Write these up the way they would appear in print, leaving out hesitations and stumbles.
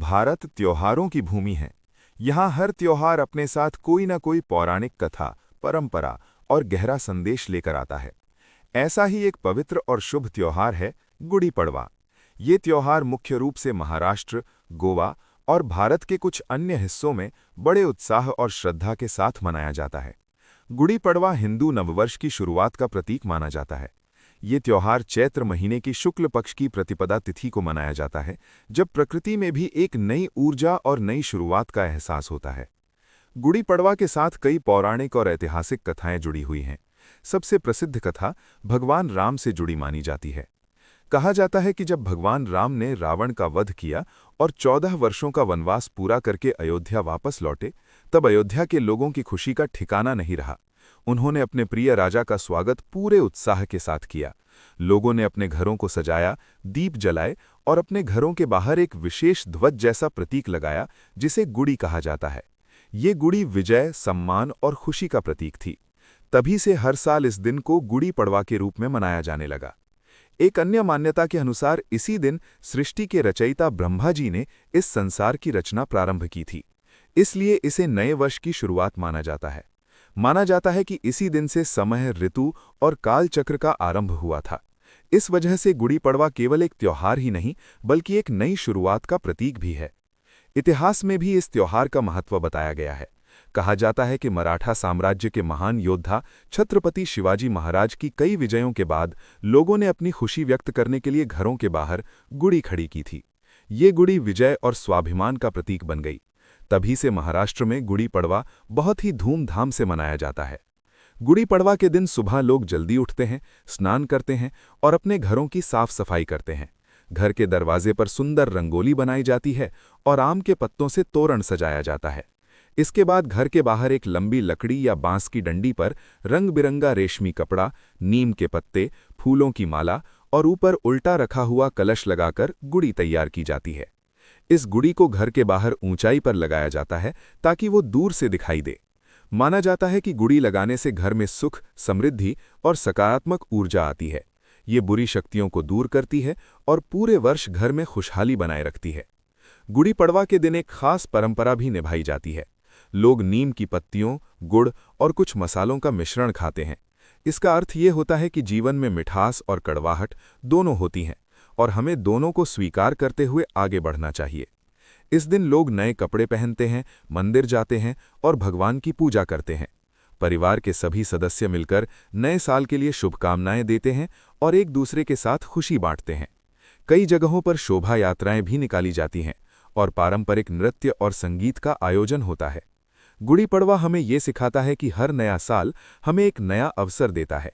भारत त्योहारों की भूमि है। यहाँ हर त्योहार अपने साथ कोई न कोई पौराणिक कथा, परंपरा और गहरा संदेश लेकर आता है। ऐसा ही एक पवित्र और शुभ त्योहार है गुड़ी पड़वा। ये त्योहार मुख्य रूप से महाराष्ट्र, गोवा और भारत के कुछ अन्य हिस्सों में बड़े उत्साह और श्रद्धा के साथ मनाया जाता है। गुड़ी पड़वा हिंदू नववर्ष की शुरुआत का प्रतीक माना जाता है। ये त्योहार चैत्र महीने की शुक्ल पक्ष की प्रतिपदा तिथि को मनाया जाता है, जब प्रकृति में भी एक नई ऊर्जा और नई शुरुआत का एहसास होता है। गुड़ी पड़वा के साथ कई पौराणिक और ऐतिहासिक कथाएं जुड़ी हुई हैं। सबसे प्रसिद्ध कथा भगवान राम से जुड़ी मानी जाती है। कहा जाता है कि जब भगवान राम ने रावण का वध किया और 14 वर्षों का वनवास पूरा करके अयोध्या वापस लौटे, तब अयोध्या के लोगों की खुशी का ठिकाना नहीं रहा। उन्होंने अपने प्रिय राजा का स्वागत पूरे उत्साह के साथ किया। लोगों ने अपने घरों को सजाया, दीप जलाए और अपने घरों के बाहर एक विशेष ध्वज जैसा प्रतीक लगाया, जिसे गुड़ी कहा जाता है। ये गुड़ी विजय, सम्मान और खुशी का प्रतीक थी। तभी से हर साल इस दिन को गुड़ी पड़वा के रूप में मनाया जाने लगा। एक अन्य मान्यता के अनुसार इसी दिन सृष्टि के रचयिता ब्रह्मा जी ने इस संसार की रचना प्रारंभ की थी। इसलिए इसे नए वर्ष की शुरुआत माना जाता है। माना जाता है कि इसी दिन से समय, ऋतु और काल चक्र का आरंभ हुआ था। इस वजह से गुड़ी पड़वा केवल एक त्योहार ही नहीं, बल्कि एक नई शुरुआत का प्रतीक भी है। इतिहास में भी इस त्योहार का महत्व बताया गया है। कहा जाता है कि मराठा साम्राज्य के महान योद्धा छत्रपति शिवाजी महाराज की कई विजयों के बाद लोगों ने अपनी खुशी व्यक्त करने के लिए घरों के बाहर गुड़ी खड़ी की थी। ये गुड़ी विजय और स्वाभिमान का प्रतीक बन गई। तभी से महाराष्ट्र में गुड़ी पड़वा बहुत ही धूमधाम से मनाया जाता है। गुड़ी पड़वा के दिन सुबह लोग जल्दी उठते हैं, स्नान करते हैं और अपने घरों की साफ सफाई करते हैं। घर के दरवाजे पर सुंदर रंगोली बनाई जाती है और आम के पत्तों से तोरण सजाया जाता है। इसके बाद घर के बाहर एक लंबी लकड़ी या बांस की डंडी पर रंग बिरंगा रेशमी कपड़ा, नीम के पत्ते, फूलों की माला और ऊपर उल्टा रखा हुआ कलश लगाकर गुड़ी तैयार की जाती है। इस गुड़ी को घर के बाहर ऊंचाई पर लगाया जाता है ताकि वो दूर से दिखाई दे। माना जाता है कि गुड़ी लगाने से घर में सुख, समृद्धि और सकारात्मक ऊर्जा आती है। ये बुरी शक्तियों को दूर करती है और पूरे वर्ष घर में खुशहाली बनाए रखती है। गुड़ी पड़वा के दिन एक खास परंपरा भी निभाई जाती है। लोग नीम की पत्तियों, गुड़ और कुछ मसालों का मिश्रण खाते हैं। इसका अर्थ ये होता है कि जीवन में मिठास और कड़वाहट दोनों होती हैं और हमें दोनों को स्वीकार करते हुए आगे बढ़ना चाहिए। इस दिन लोग नए कपड़े पहनते हैं, मंदिर जाते हैं और भगवान की पूजा करते हैं। परिवार के सभी सदस्य मिलकर नए साल के लिए शुभकामनाएं देते हैं और एक दूसरे के साथ खुशी बांटते हैं। कई जगहों पर शोभा यात्राएं भी निकाली जाती हैं और पारंपरिक नृत्य और संगीत का आयोजन होता है। गुड़ी पड़वा हमें ये सिखाता है कि हर नया साल हमें एक नया अवसर देता है।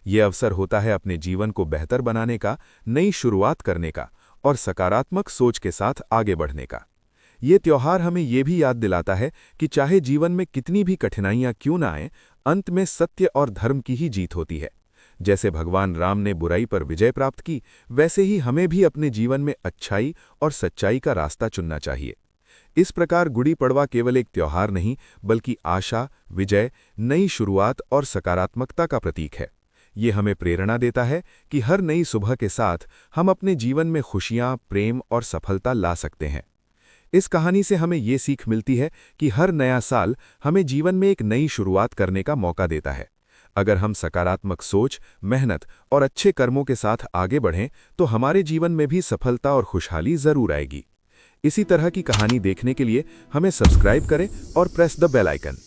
ये अवसर होता है अपने जीवन को बेहतर बनाने का, नई शुरुआत करने का और सकारात्मक सोच के साथ आगे बढ़ने का। ये त्योहार हमें ये भी याद दिलाता है कि चाहे जीवन में कितनी भी कठिनाइयां क्यों ना आएं, अंत में सत्य और धर्म की ही जीत होती है। जैसे भगवान राम ने बुराई पर विजय प्राप्त की, वैसे ही हमें भी अपने जीवन में अच्छाई और सच्चाई का रास्ता चुनना चाहिए। इस प्रकार गुड़ी पड़वा केवल एक त्योहार नहीं, बल्कि आशा, विजय, नई शुरुआत और सकारात्मकता का प्रतीक है। ये हमें प्रेरणा देता है कि हर नई सुबह के साथ हम अपने जीवन में खुशियां, प्रेम और सफलता ला सकते हैं। इस कहानी से हमें ये सीख मिलती है कि हर नया साल हमें जीवन में एक नई शुरुआत करने का मौका देता है। अगर हम सकारात्मक सोच, मेहनत और अच्छे कर्मों के साथ आगे बढ़ें, तो हमारे जीवन में भी सफलता और खुशहाली जरूर आएगी। इसी तरह की कहानी देखने के लिए हमें सब्सक्राइब करें और प्रेस द बेल आइकन।